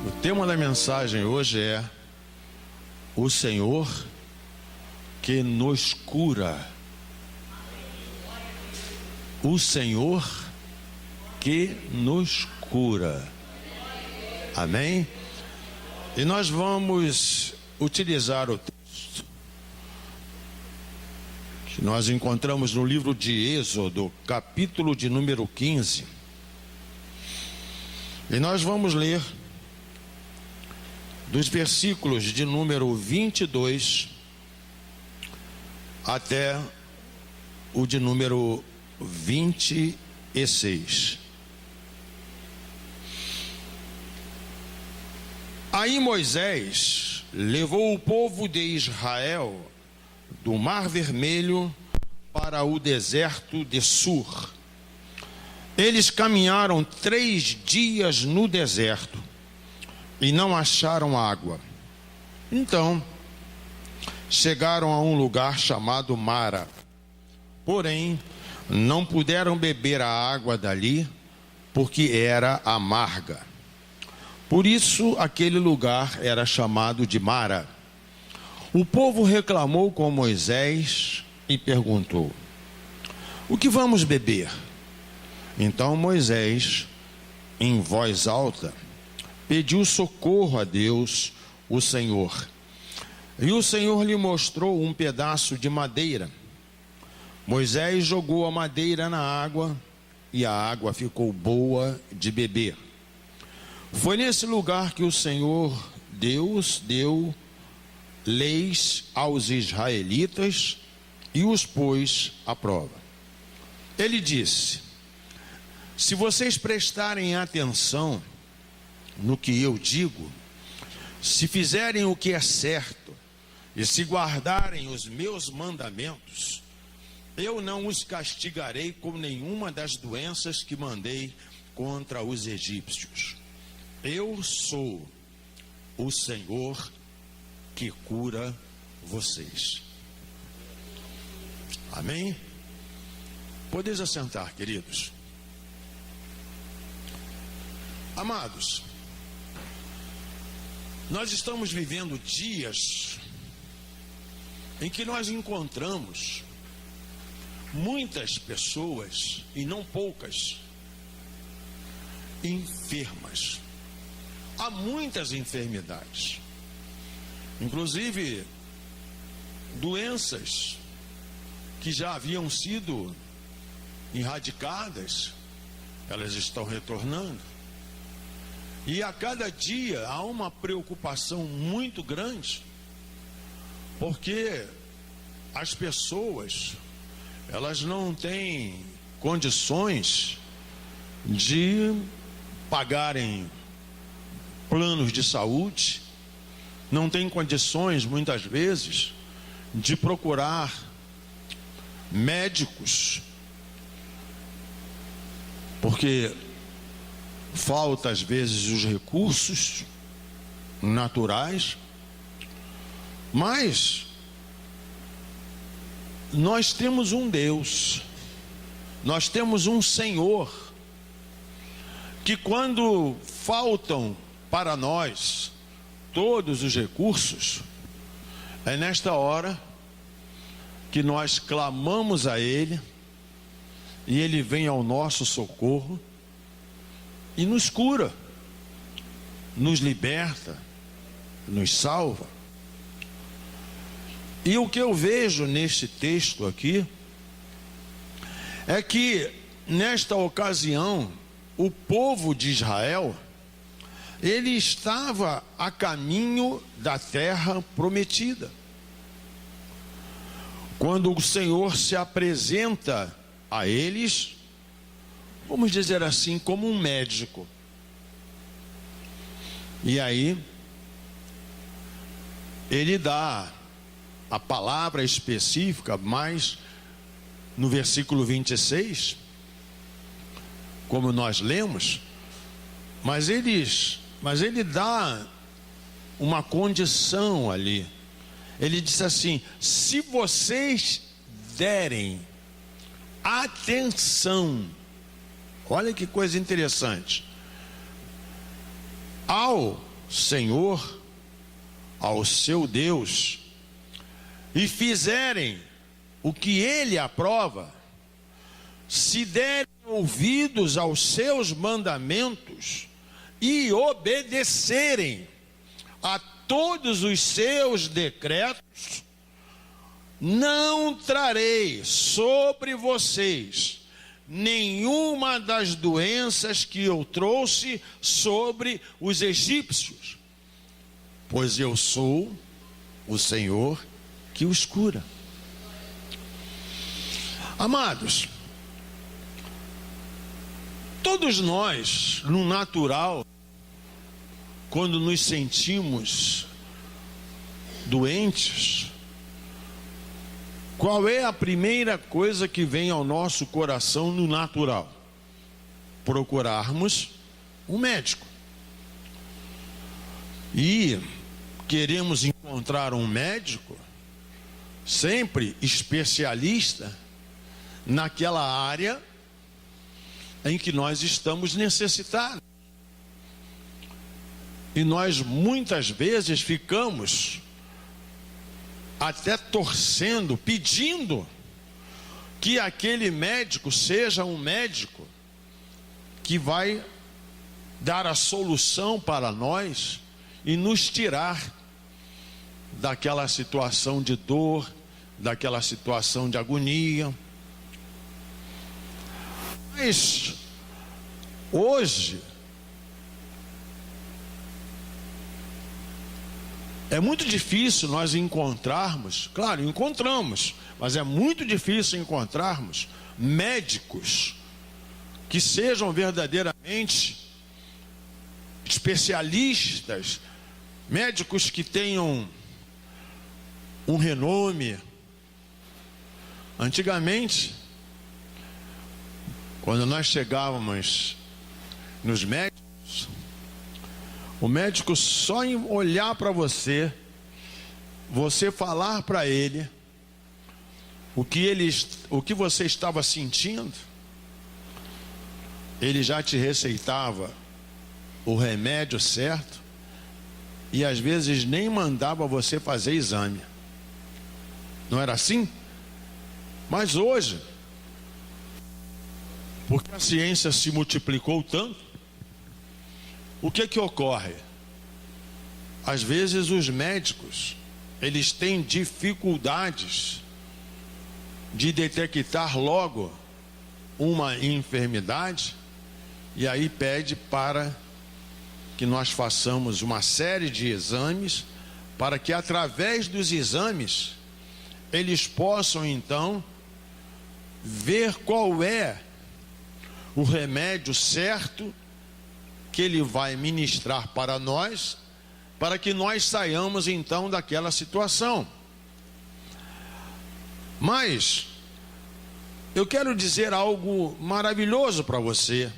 O tema da mensagem hoje é o Senhor que nos cura. O Senhor que nos cura. Amém? E nós vamos utilizar o texto que nós encontramos no livro de Êxodo, capítulo de número 15. E nós vamos ler dos versículos de número 22 até o de número 26. Aí Moisés levou o povo de Israel do Mar Vermelho para o deserto de Sur. Eles caminharam 3 dias no deserto e não acharam água. Então chegaram a um lugar chamado Mara. Porém, não puderam beber a água dali, porque era amarga. Por isso, aquele lugar era chamado de Mara. O povo reclamou com Moisés e perguntou: o que vamos beber? Então Moisés, em voz alta, pediu socorro a Deus, o Senhor. E o Senhor lhe mostrou um pedaço de madeira. Moisés jogou a madeira na água e a água ficou boa de beber. Foi nesse lugar que o Senhor Deus deu leis aos israelitas e os pôs à prova. Ele disse: se vocês prestarem atenção no que eu digo, se fizerem o que é certo e se guardarem os meus mandamentos, eu não os castigarei com nenhuma das doenças que mandei contra os egípcios. Eu sou o Senhor que cura vocês. Amém? Podeis assentar, queridos. Amados, nós estamos vivendo dias em que nós encontramos muitas pessoas, e não poucas, enfermas. Há muitas enfermidades, inclusive doenças que já haviam sido erradicadas, elas estão retornando. E a cada dia há uma preocupação muito grande, porque as pessoas, elas não têm condições de pagarem planos de saúde, não têm condições, muitas vezes, de procurar médicos, porque falta às vezes os recursos naturais. Mas nós temos um Deus, nós temos um Senhor, que quando faltam para nós todos os recursos, é nesta hora que nós clamamos a Ele, e Ele vem ao nosso socorro e nos cura, nos liberta, nos salva. E o que eu vejo neste texto aqui é que nesta ocasião o povo de Israel, ele estava a caminho da terra prometida. Quando o Senhor se apresenta a eles, vamos dizer assim, como um médico. E aí ele dá a palavra específica, mas no versículo 26, como nós lemos, mas ele dá uma condição ali. Ele disse assim: se vocês derem atenção, olha que coisa interessante, ao Senhor, ao seu Deus, e fizerem o que ele aprova, se derem ouvidos aos seus mandamentos e obedecerem a todos os seus decretos, não trarei sobre vocês nenhuma das doenças que eu trouxe sobre os egípcios, pois eu sou o Senhor que os cura. Amados, todos nós, no natural, quando nos sentimos doentes, qual é a primeira coisa que vem ao nosso coração no natural? Procurarmos um médico. E queremos encontrar um médico, sempre especialista, naquela área em que nós estamos necessitados. E nós muitas vezes ficamos até torcendo, pedindo que aquele médico seja um médico que vai dar a solução para nós e nos tirar daquela situação de dor, daquela situação de agonia. Mas hoje é muito difícil nós encontrarmos, claro, encontramos, mas é muito difícil encontrarmos médicos que sejam verdadeiramente especialistas, médicos que tenham um renome. Antigamente, quando nós chegávamos nos médicos, o médico só em olhar para você, você falar para ele o que você estava sentindo, ele já te receitava o remédio certo e às vezes nem mandava você fazer exame. Não era assim? Mas hoje, porque a ciência se multiplicou tanto, o que ocorre? Às vezes os médicos, eles têm dificuldades de detectar logo uma enfermidade, e aí pede para que nós façamos uma série de exames, para que através dos exames eles possam então ver qual é o remédio certo que ele vai ministrar para nós, para que nós saiamos então daquela situação. Mas eu quero dizer algo maravilhoso para você,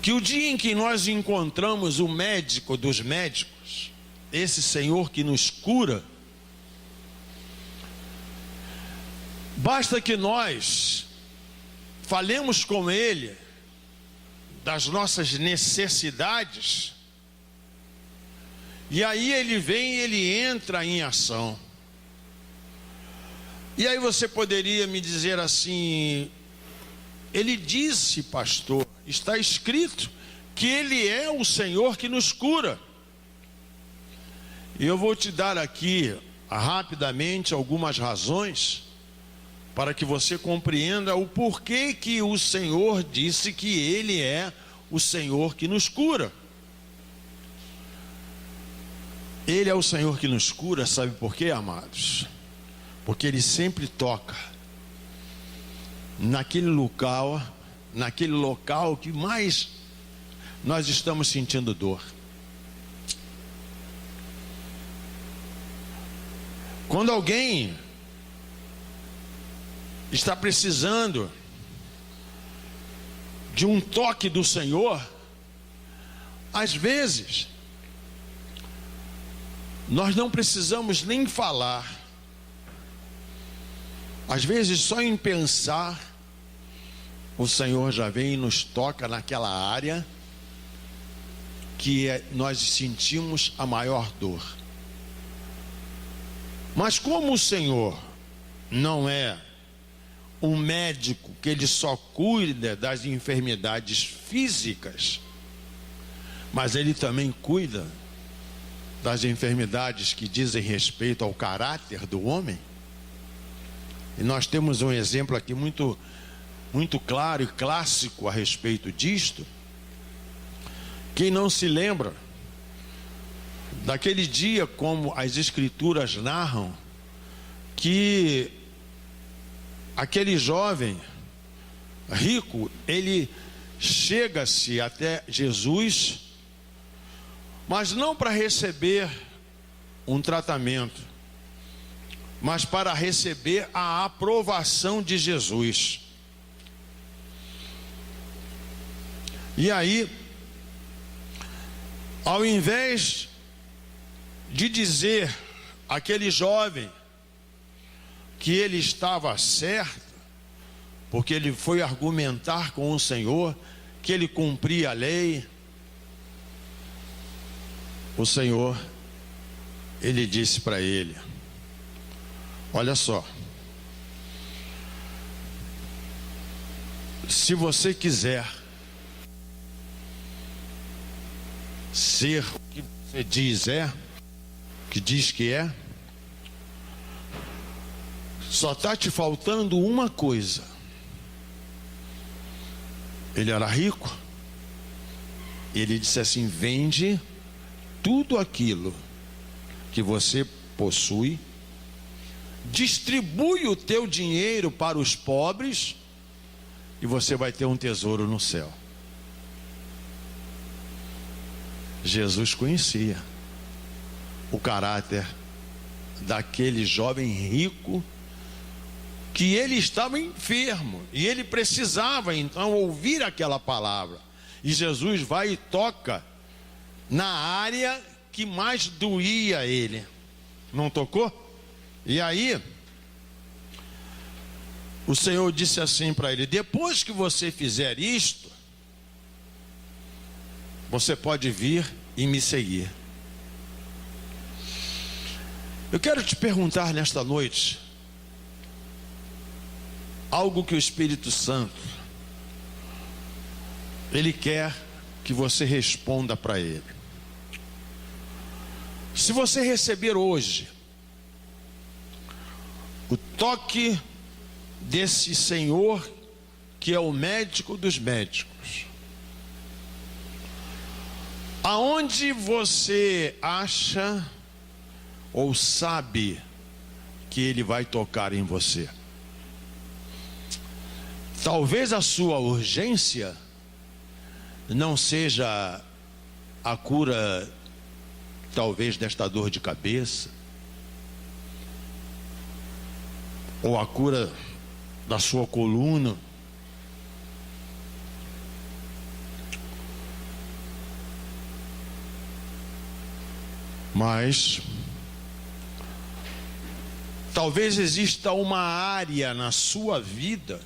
que o dia em que nós encontramos o médico dos médicos, esse Senhor que nos cura, basta que nós falemos com Ele das nossas necessidades, e aí Ele vem e Ele entra em ação. E aí você poderia me dizer assim: Ele disse, pastor, está escrito que Ele é o Senhor que nos cura. E eu vou te dar aqui rapidamente algumas razões para que você compreenda o porquê que o Senhor disse que Ele é o Senhor que nos cura. Ele é o Senhor que nos cura, sabe por quê, amados? Porque Ele sempre toca naquele local que mais nós estamos sentindo dor. Quando alguém está precisando de um toque do Senhor, às vezes nós não precisamos nem falar. Às vezes só em pensar, o Senhor já vem e nos toca naquela área nós sentimos a maior dor. Mas como o Senhor não é um médico que ele só cuida das enfermidades físicas, mas ele também cuida das enfermidades que dizem respeito ao caráter do homem. E nós temos um exemplo aqui muito claro e clássico a respeito disto. Quem não se lembra daquele dia, como as escrituras narram, que aquele jovem rico, ele chega-se até Jesus, mas não para receber um tratamento, mas para receber a aprovação de Jesus. E aí, ao invés de dizer àquele jovem que ele estava certo, porque ele foi argumentar com o Senhor, que ele cumpria a lei, o Senhor, ele disse para ele: olha só, se você quiser ser o que você diz que é, só está te faltando uma coisa. Ele era rico, ele disse assim: vende tudo aquilo que você possui, distribui o teu dinheiro para os pobres, e você vai ter um tesouro no céu. Jesus conhecia o caráter daquele jovem rico, que ele estava enfermo e ele precisava então ouvir aquela palavra. E Jesus vai e toca na área que mais doía ele. Não tocou? E aí o Senhor disse assim para ele: depois que você fizer isto, você pode vir e me seguir. Eu quero te perguntar nesta noite algo que o Espírito Santo, ele quer que você responda para ele. Se você receber hoje o toque desse Senhor, que é o médico dos médicos, aonde você acha ou sabe que ele vai tocar em você? Talvez a sua urgência não seja a cura, talvez, desta dor de cabeça, ou a cura da sua coluna, mas talvez exista uma área na sua vida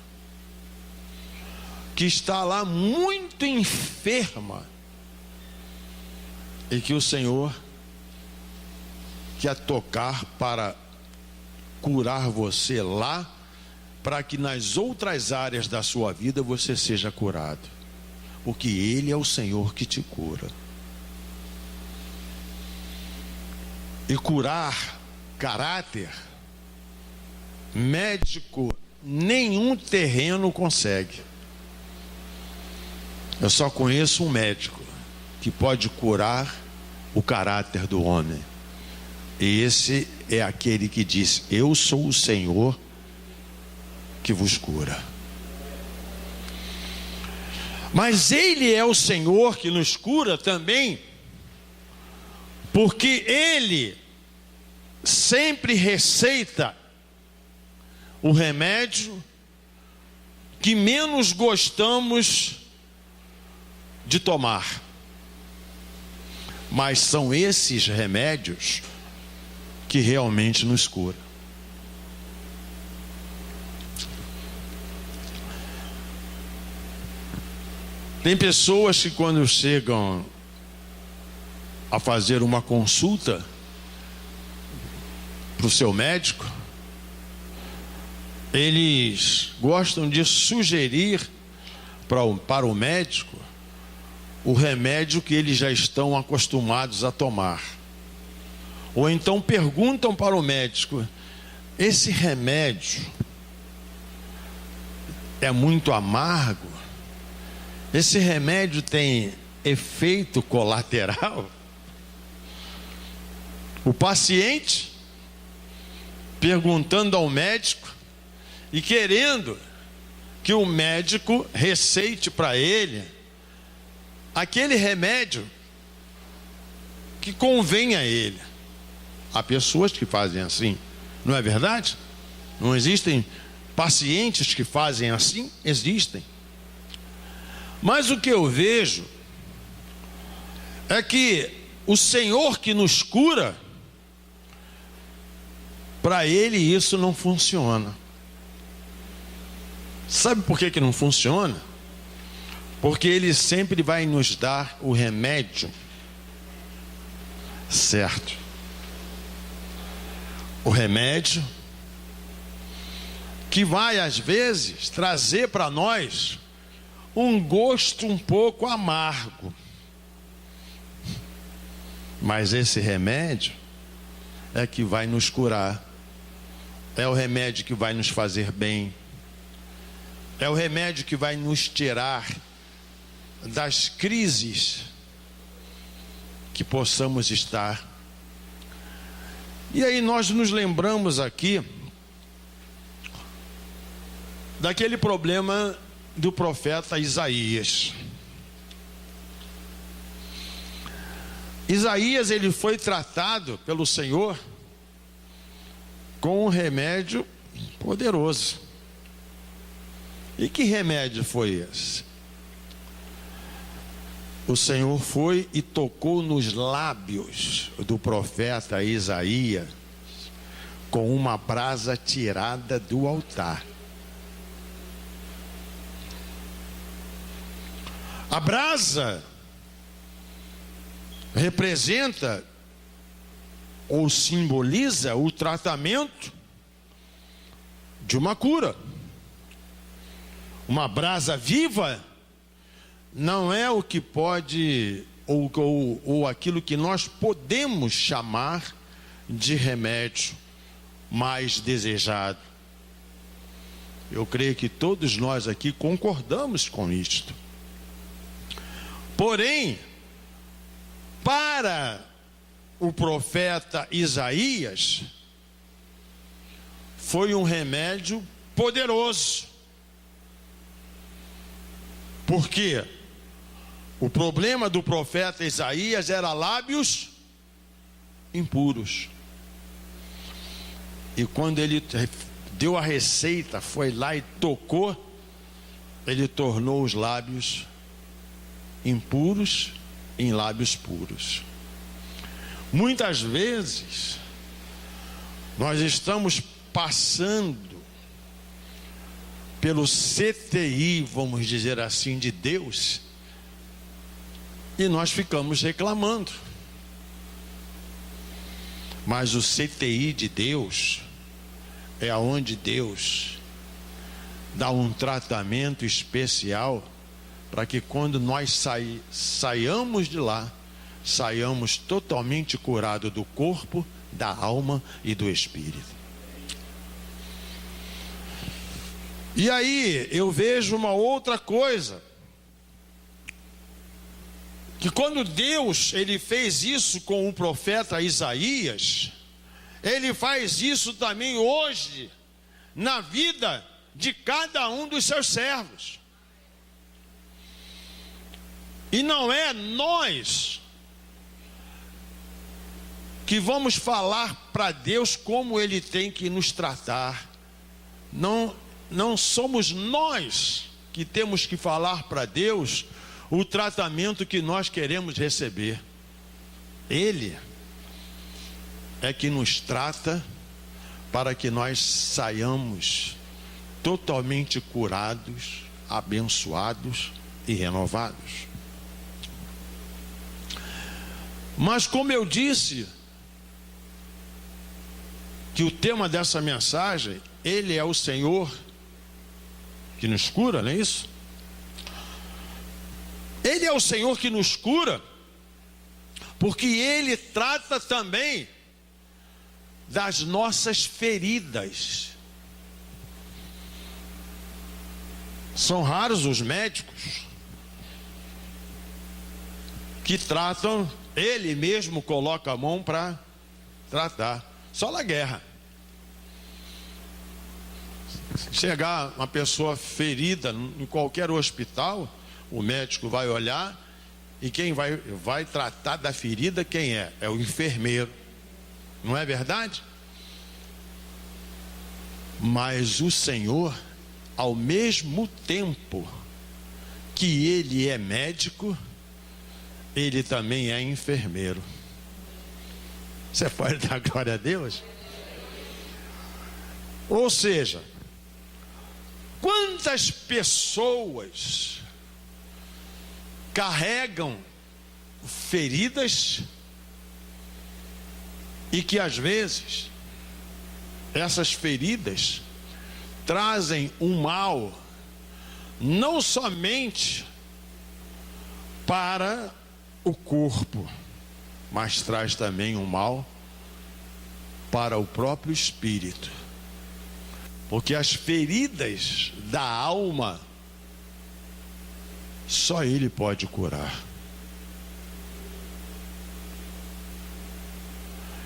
que está lá muito enferma e que o Senhor quer tocar para curar você lá, para que nas outras áreas da sua vida você seja curado, porque Ele é o Senhor que te cura. E curar caráter, médico nenhum terreno consegue. Eu só conheço um médico que pode curar o caráter do homem, e esse é aquele que diz: eu sou o Senhor que vos cura. Mas Ele é o Senhor que nos cura também, porque Ele sempre receita o remédio que menos gostamos de tomar. Mas são esses remédios que realmente nos curam. Tem pessoas que, quando chegam a fazer uma consulta para o seu médico, eles gostam de sugerir para o médico o remédio que eles já estão acostumados a tomar. Ou então perguntam para o médico: esse remédio é muito amargo? Esse remédio tem efeito colateral? O paciente perguntando ao médico e querendo que o médico receite para ele aquele remédio que convém a ele. Há pessoas que fazem assim, não é verdade? Não existem pacientes que fazem assim? Existem. Mas o que eu vejo é que o Senhor que nos cura, para Ele isso não funciona. Sabe por que não funciona? Porque Ele sempre vai nos dar o remédio certo. O remédio que vai, às vezes, trazer para nós um gosto um pouco amargo. Mas esse remédio é que vai nos curar. É o remédio que vai nos fazer bem. É o remédio que vai nos tirar das crises que possamos estar. E aí nós nos lembramos aqui daquele problema do profeta Isaías. Isaías, ele foi tratado pelo Senhor com um remédio poderoso. E que remédio foi esse? O Senhor foi e tocou nos lábios do profeta Isaías com uma brasa tirada do altar. A brasa representa ou simboliza o tratamento de uma cura. Uma brasa viva não é o que pode ou aquilo que nós podemos chamar de remédio mais desejado. Eu creio que todos nós aqui concordamos com isto. Porém, para o profeta Isaías, foi um remédio poderoso. Porque o problema do profeta Isaías era lábios impuros. E quando ele deu a receita, foi lá e tocou, ele tornou os lábios impuros em lábios puros. Muitas vezes nós estamos passando pelo CTI, vamos dizer assim, de Deus, e nós ficamos reclamando. Mas o CTI de Deus é aonde Deus dá um tratamento especial para que quando nós saiamos de lá, saiamos totalmente curados do corpo, da alma e do espírito. E aí eu vejo uma outra coisa, que quando Deus ele fez isso com o profeta Isaías, ele faz isso também hoje na vida de cada um dos seus servos. E não é nós que vamos falar para Deus como Ele tem que nos tratar. Não somos nós que temos que falar para Deus o tratamento que nós queremos receber. Ele é que nos trata para que nós saiamos totalmente curados, abençoados e renovados. Mas como eu disse, que o tema dessa mensagem, Ele é o Senhor que nos cura, não é isso? Ele é o Senhor que nos cura, porque Ele trata também das nossas feridas. São raros os médicos que tratam, Ele mesmo coloca a mão para tratar. Só na guerra. Chegar uma pessoa ferida em qualquer hospital, o médico vai olhar e quem vai tratar da ferida, quem é? É o enfermeiro. Não é verdade? Mas o Senhor, ao mesmo tempo que Ele é médico, Ele também é enfermeiro. Você pode dar glória a Deus? Ou seja, quantas pessoas carregam feridas e que às vezes essas feridas trazem um mal não somente para o corpo, mas traz também um mal para o próprio espírito. Porque as feridas da alma, só Ele pode curar.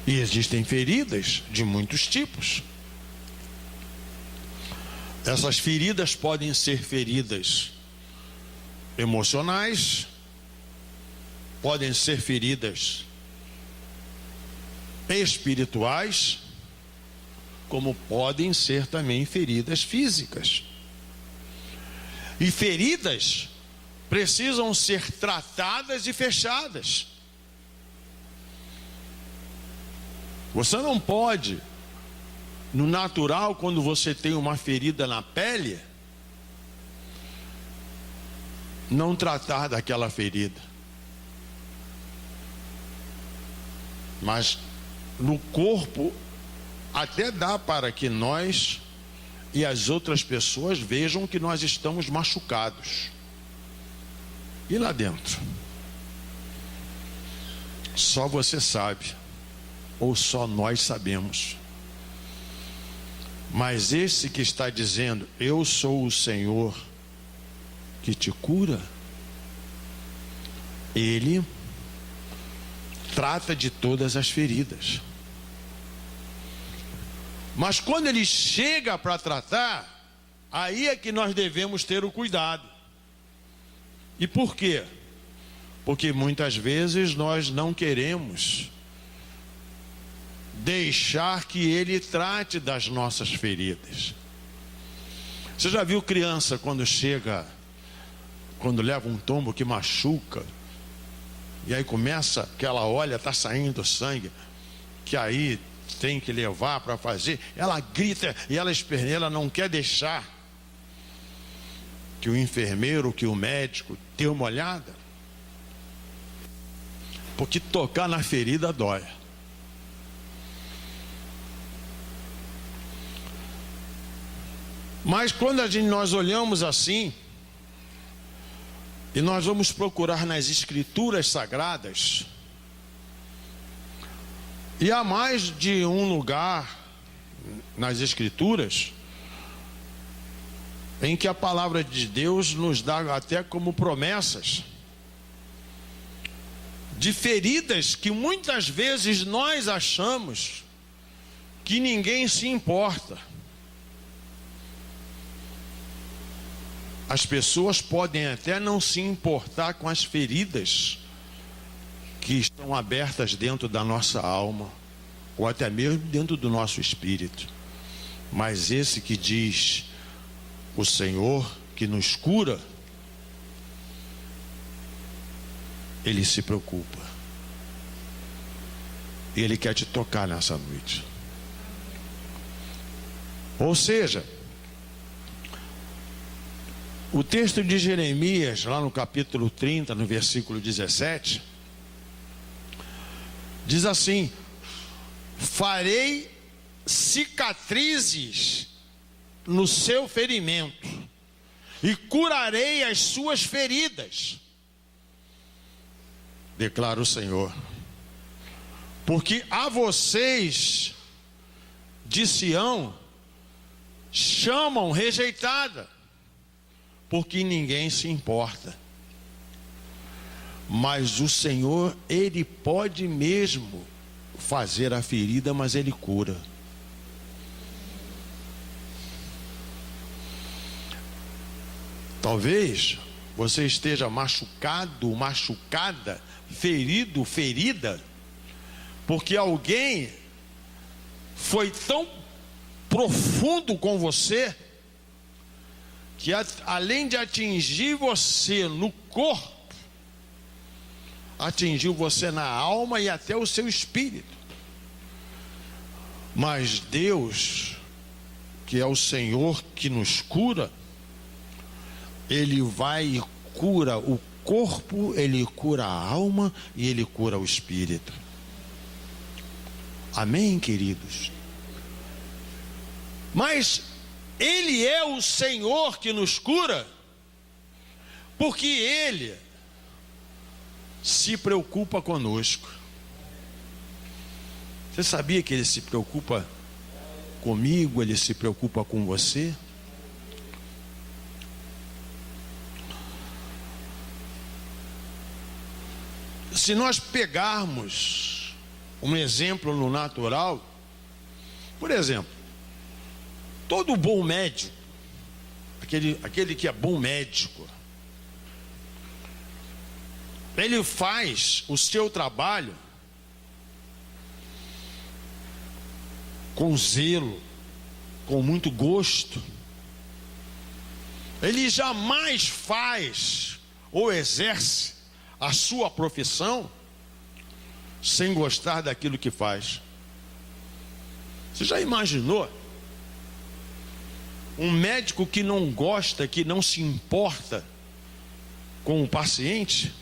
E existem feridas de muitos tipos. Essas feridas podem ser feridas emocionais, podem ser feridas espirituais, como podem ser também feridas físicas. E feridas precisam ser tratadas e fechadas. Você não pode, no natural, quando você tem uma ferida na pele, não tratar daquela ferida. Mas no corpo até dá para que nós e as outras pessoas vejam que nós estamos machucados. E lá dentro? Só você sabe, ou só nós sabemos. Mas esse que está dizendo, eu sou o Senhor que te cura, Ele trata de todas as feridas. Mas quando Ele chega para tratar, aí é que nós devemos ter o cuidado. E por quê? Porque muitas vezes nós não queremos deixar que Ele trate das nossas feridas. Você já viu criança quando leva um tombo que machuca, e aí começa, que ela olha, está saindo sangue, que aí tem que levar para fazer, ela grita e ela esperneia, ela não quer deixar que o enfermeiro, que o médico dê uma olhada, porque tocar na ferida dói. Mas quando nós olhamos assim, e nós vamos procurar nas Escrituras Sagradas, e há mais de um lugar nas Escrituras em que a palavra de Deus nos dá até como promessas de feridas que muitas vezes nós achamos que ninguém se importa. As pessoas podem até não se importar com as feridas que estão abertas dentro da nossa alma, ou até mesmo dentro do nosso espírito. Mas esse que diz, o Senhor que nos cura, Ele se preocupa. Ele quer te tocar nessa noite. Ou seja, o texto de Jeremias, lá no capítulo 30, no versículo 17, Diz assim: farei cicatrizes no seu ferimento e curarei as suas feridas, declara o Senhor. Porque a vocês de Sião chamam rejeitada, porque ninguém se importa. Mas o Senhor, Ele pode mesmo fazer a ferida, mas Ele cura. Talvez você esteja machucado, machucada, ferido, ferida, porque alguém foi tão profundo com você, que além de atingir você no corpo, atingiu você na alma e até o seu espírito. Mas Deus, que é o Senhor que nos cura, Ele vai e cura o corpo, Ele cura a alma e Ele cura o espírito. Amém, queridos? Mas Ele é o Senhor que nos cura, porque Ele se preocupa conosco. Você sabia que Ele se preocupa comigo, Ele se preocupa com você? Se nós pegarmos um exemplo no natural, por exemplo, todo bom médico, aquele que é bom médico, ele faz o seu trabalho com zelo, com muito gosto. Ele jamais faz ou exerce a sua profissão sem gostar daquilo que faz. Você já imaginou um médico que não gosta, que não se importa com o paciente?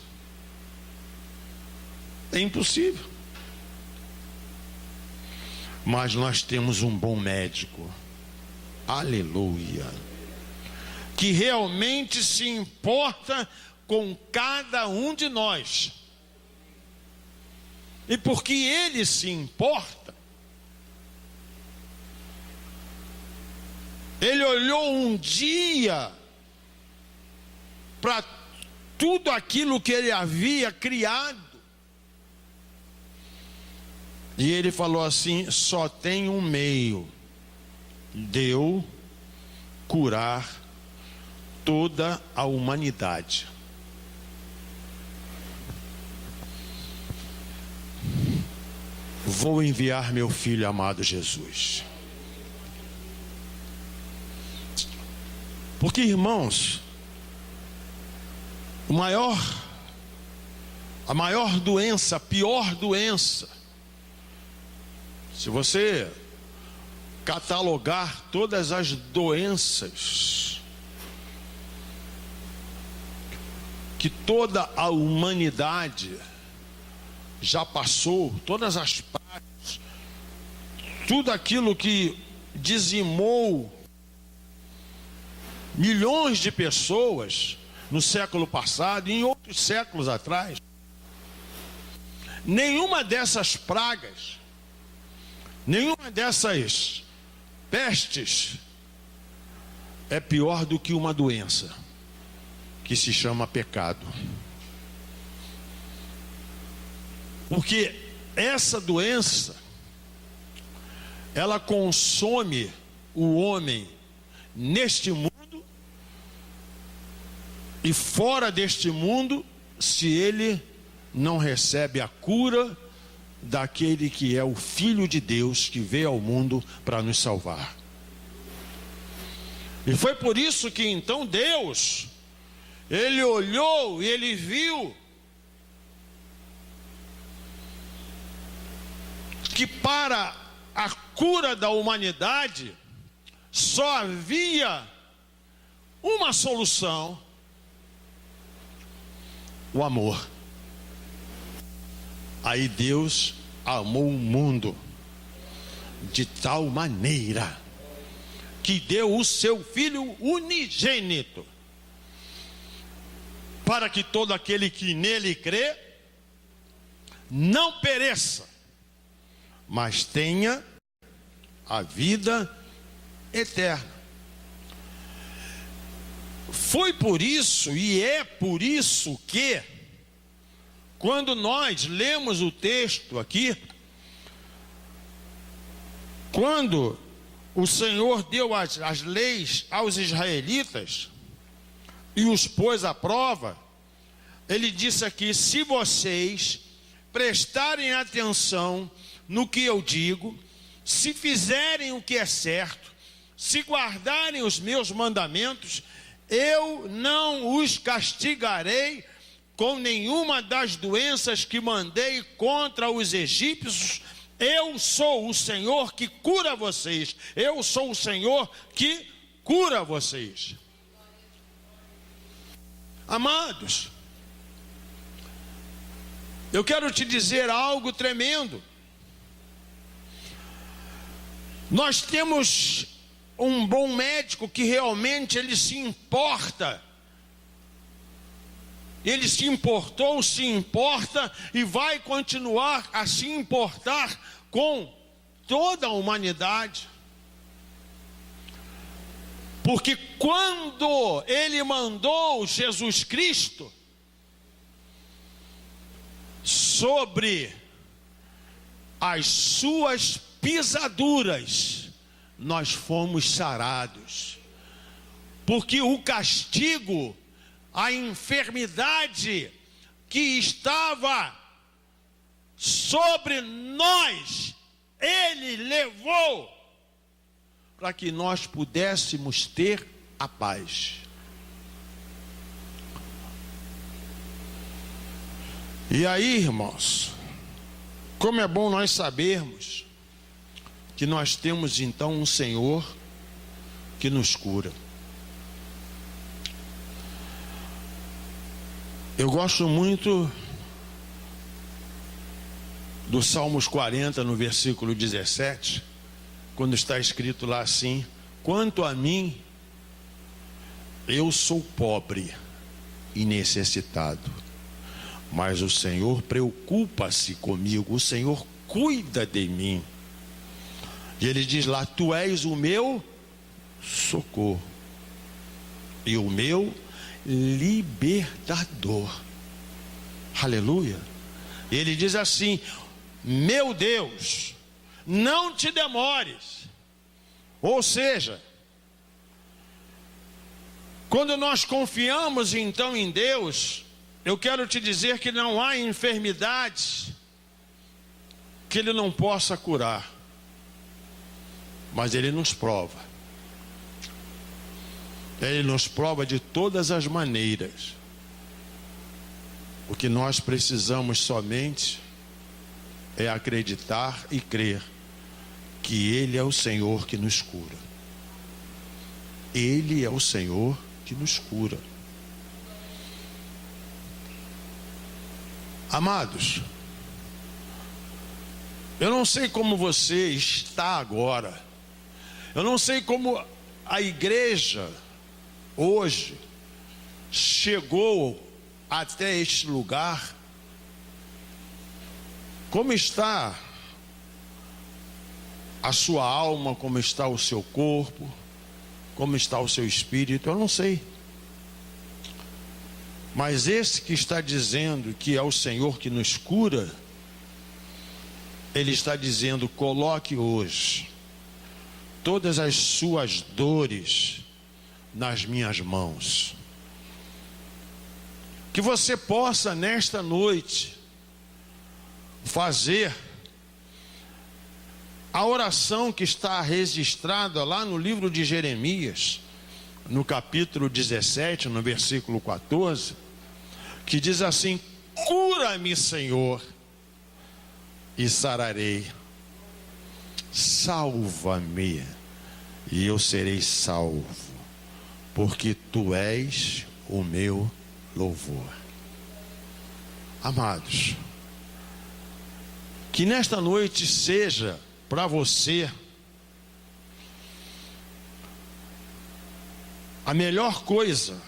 É impossível. Mas nós temos um bom médico, aleluia, que realmente se importa com cada um de nós. E porque Ele se importa, Ele olhou um dia para tudo aquilo que Ele havia criado, e Ele falou assim: só tem um meio de eu curar toda a humanidade. Vou enviar meu filho amado Jesus. Porque, irmãos, a maior doença, a pior doença, se você catalogar todas as doenças que toda a humanidade já passou, todas as pragas, tudo aquilo que dizimou milhões de pessoas no século passado e em outros séculos atrás, nenhuma dessas pragas, nenhuma dessas pestes é pior do que uma doença que se chama pecado. Porque essa doença, ela consome o homem neste mundo e fora deste mundo, se ele não recebe a cura daquele que é o Filho de Deus, que veio ao mundo para nos salvar. E foi por isso que então Deus, Ele olhou e Ele viu que para a cura da humanidade só havia uma solução: o amor. Aí Deus amou o mundo de tal maneira que deu o seu Filho unigênito, para que todo aquele que nele crê não pereça, mas tenha a vida eterna. Foi por isso e é por isso que, quando nós lemos o texto aqui, quando o Senhor deu as leis aos israelitas e os pôs à prova, Ele disse aqui: se vocês prestarem atenção no que eu digo, se fizerem o que é certo, se guardarem os meus mandamentos, eu não os castigarei com nenhuma das doenças que mandei contra os egípcios. Eu sou o Senhor que cura vocês. Eu sou o Senhor que cura vocês. Amados, eu quero te dizer algo tremendo. Nós temos um bom médico que realmente ele se importa. Ele se importou, se importa e vai continuar a se importar com toda a humanidade. Porque quando Ele mandou Jesus Cristo sobre as suas pisaduras, nós fomos sarados. Porque o castigo, a enfermidade que estava sobre nós, Ele levou, para que nós pudéssemos ter a paz. E aí, irmãos, como é bom nós sabermos que nós temos então um Senhor que nos cura. Eu gosto muito do Salmos 40, no versículo 17, quando está escrito lá assim: quanto a mim, eu sou pobre e necessitado, mas o Senhor preocupa-se comigo, o Senhor cuida de mim. E ele diz lá: tu és o meu socorro e o meu libertador. Aleluia. Ele diz assim: meu Deus, não te demores. Ou seja, quando nós confiamos então em Deus, eu quero te dizer que não há enfermidades que Ele não possa curar, mas Ele nos prova. Ele nos prova de todas as maneiras. O que nós precisamos somente é acreditar e crer que Ele é o Senhor que nos cura. Ele é o Senhor que nos cura. Amados, eu não sei como você está agora. Eu não sei como a igreja hoje chegou até este lugar. Como está a sua alma, como está o seu corpo, como está o seu espírito, eu não sei. Mas esse que está dizendo que é o Senhor que nos cura, Ele está dizendo: coloque hoje todas as suas dores nas minhas mãos. Que você possa nesta noite fazer a oração que está registrada lá no livro de Jeremias, no capítulo 17, no versículo 14, que diz assim: cura-me, Senhor, e sararei. Salva-me, e eu serei salvo, porque Tu és o meu louvor. Amados, Que nesta noite seja para você a melhor coisa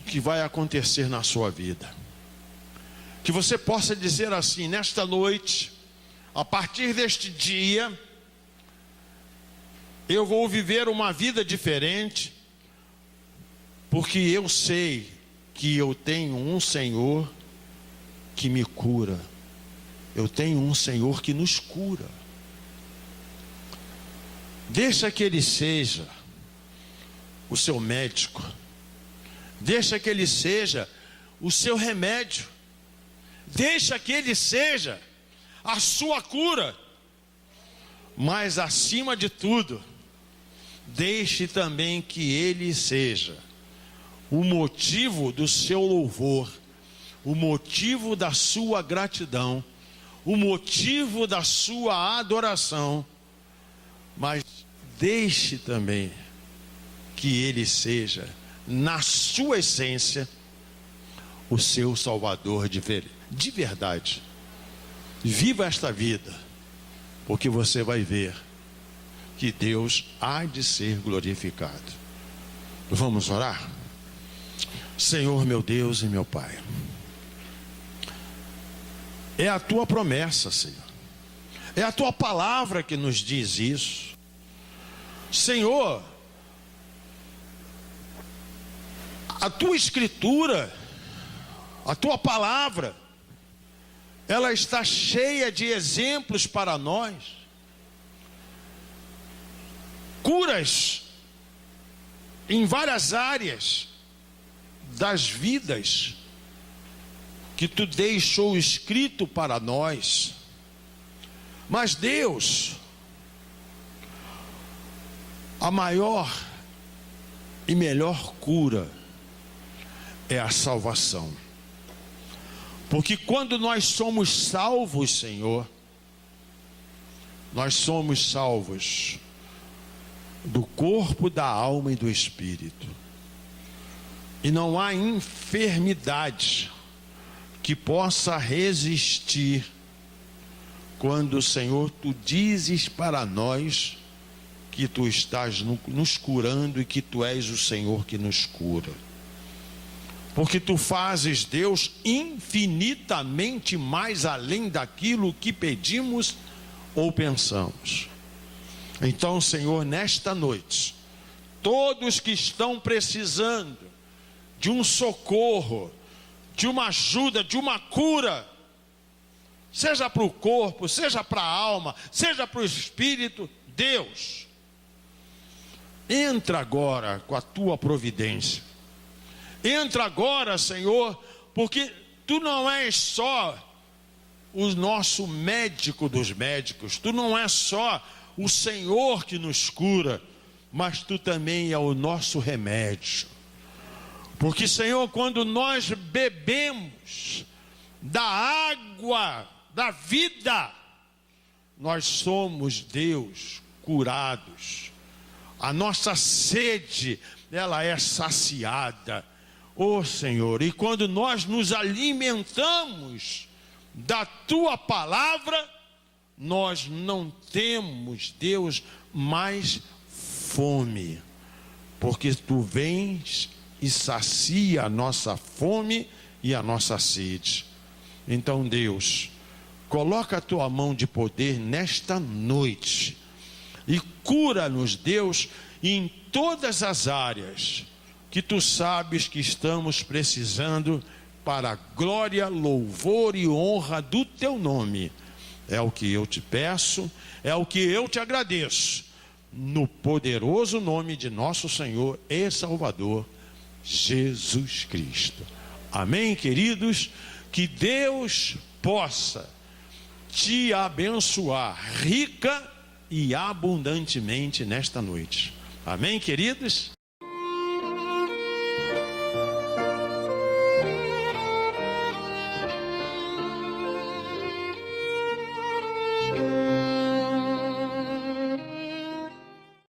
que vai acontecer na sua vida. Que você possa dizer assim: nesta noite, a partir deste dia, eu vou viver uma vida diferente, porque eu sei que eu tenho um Senhor que me cura. Eu tenho um Senhor que nos cura. Deixa que Ele seja o seu médico. Deixa que Ele seja o seu remédio. Deixa que Ele seja a sua cura. Mas acima de tudo, deixe também que Ele seja o motivo do seu louvor, o motivo da sua gratidão, o motivo da sua adoração. Mas deixe também que Ele seja, na sua essência, o seu Salvador de verdade. Viva esta vida, porque você vai ver que Deus há de ser glorificado. Vamos orar? Senhor, meu Deus e meu Pai, é a Tua promessa, Senhor. É a Tua palavra que nos diz isso. Senhor, a Tua Escritura, a Tua palavra, ela está cheia de exemplos para nós. Curas em várias áreas das vidas que Tu deixou escrito para nós. Mas Deus, a maior e melhor cura é a salvação. Porque quando nós somos salvos, Senhor, nós somos salvos do corpo, da alma e do espírito. E não há enfermidade que possa resistir quando, Senhor, Tu dizes para nós que Tu estás nos curando e que Tu és o Senhor que nos cura. Porque Tu fazes, Deus, infinitamente mais além daquilo que pedimos ou pensamos. Então, Senhor, nesta noite, todos que estão precisando de um socorro, de uma ajuda, de uma cura, seja para o corpo, seja para a alma, seja para o espírito, Deus, entra agora com a Tua providência. Entra agora, Senhor, porque Tu não és só o nosso médico dos médicos, Tu não és só o Senhor que nos cura, mas Tu também é o nosso remédio. Porque, Senhor, quando nós bebemos da água da vida, nós somos, Deus, curados. A nossa sede, ela é saciada. Ó Senhor, e quando nós nos alimentamos da Tua palavra, nós não temos, Deus, mais fome, porque Tu vens e sacia a nossa fome e a nossa sede. Então, Deus, coloca a Tua mão de poder nesta noite e cura-nos, Deus, em todas as áreas que Tu sabes que estamos precisando, para a glória, louvor e honra do Teu nome. É o que eu Te peço, é o que eu Te agradeço, no poderoso nome de nosso Senhor e Salvador, Jesus Cristo. Amém, queridos? Que Deus possa te abençoar rica e abundantemente nesta noite. Amém, queridos?